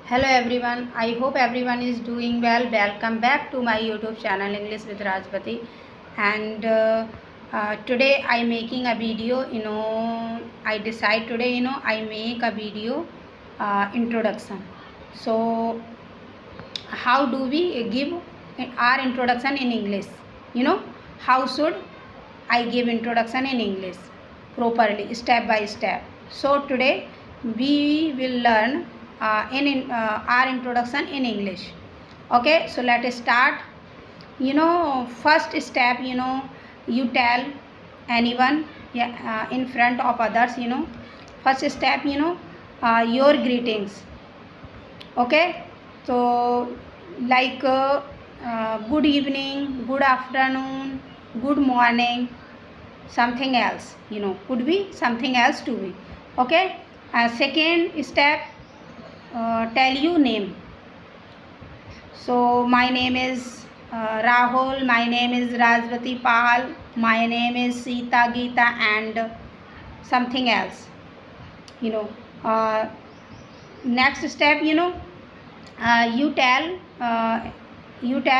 Hello everyone. I hope everyone is doing well. Welcome back to my YouTube channel English with Rajvati. And today I making a video. I decide today. I make a video introduction. So how do we give our introduction in English? How should I give introduction in English properly, step by step? So today we will learn our introduction in English. Okay, so let us start. First step, you tell anyone, yeah, in front of others. First step, your greetings. Okay, so like good evening, good afternoon, good morning, something else, could be something else to be. Okay, second step, tell you name. So my name is Rahul, my name is Rajvati.How, my name is Sita Geeta, and something else. you know uh, Next step, you tell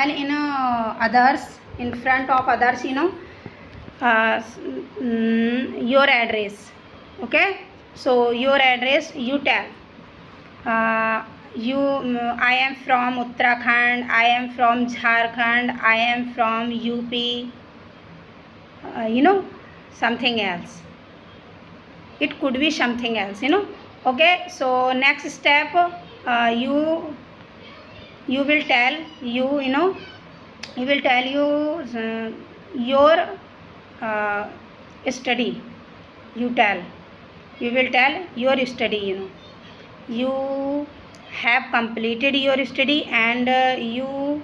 in others, in front of others, your address. Okay, so your address you tell. I am from Uttarakhand, I am from Jharkhand, I am from UP, something else. It could be something else. Okay, so next step, you will tell you will tell your uh, study. You will tell your study. You have completed your study, and you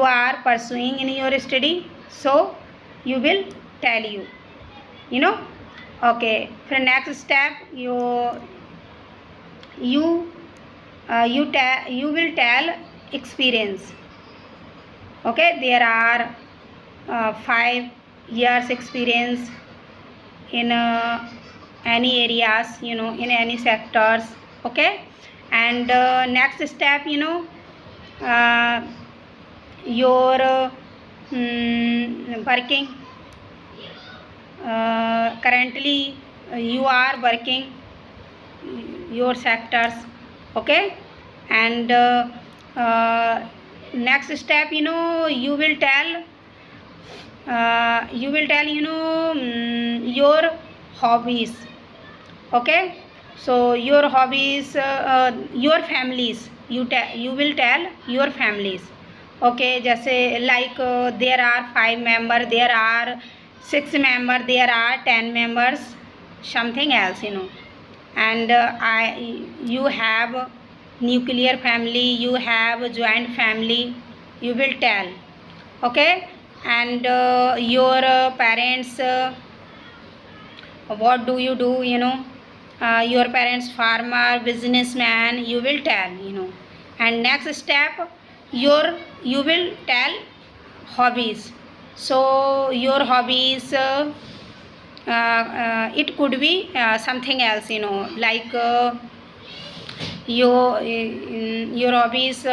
are pursuing in your study, so you will tell you know okay. For next step, you you will tell experience. Okay, there are 5 years experience in any areas, in any sectors. Okay, and next step, uh, your working. Currently you are working your sectors. Okay, and next step, you will tell your hobbies. Okay, so your hobbies, your families, you will tell your families. Okay, जैसे like there are 5 members, there are 6 members, there are 10 members, something else. And you have nuclear family, you have joint family, you will tell. Okay, and your parents, what do you do? Your parents farmer, businessman, you will tell. And next step, you will tell hobbies. So your hobbies, it could be something else, like your hobbies,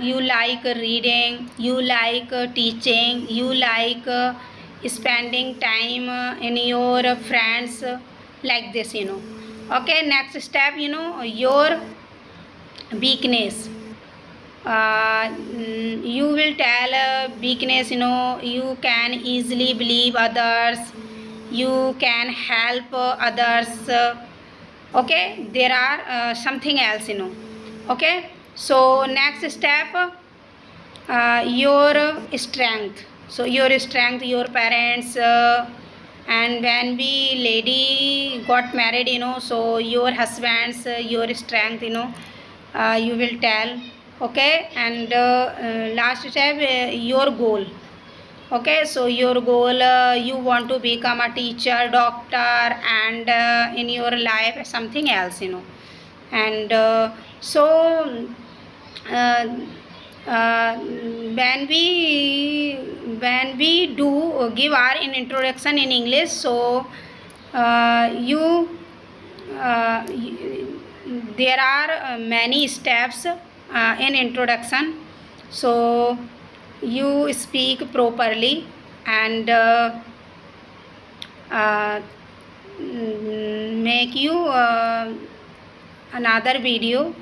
you like reading, you like teaching, you like spending time in your friends, like this. Okay, next step, your weakness. You will tell weakness. You can easily believe others, you can help others. Okay, there are something else. Okay, so next step, your strength. So your strength, your parents, and when we lady got married, so your husband's, your strength, you will tell. Okay, and last step, your goal. Okay, so your goal, you want to become a teacher, doctor, and in your life something else. And so uh, when we do give our in introduction in English, so you there are many steps in introduction, so you speak properly and uh, make you another video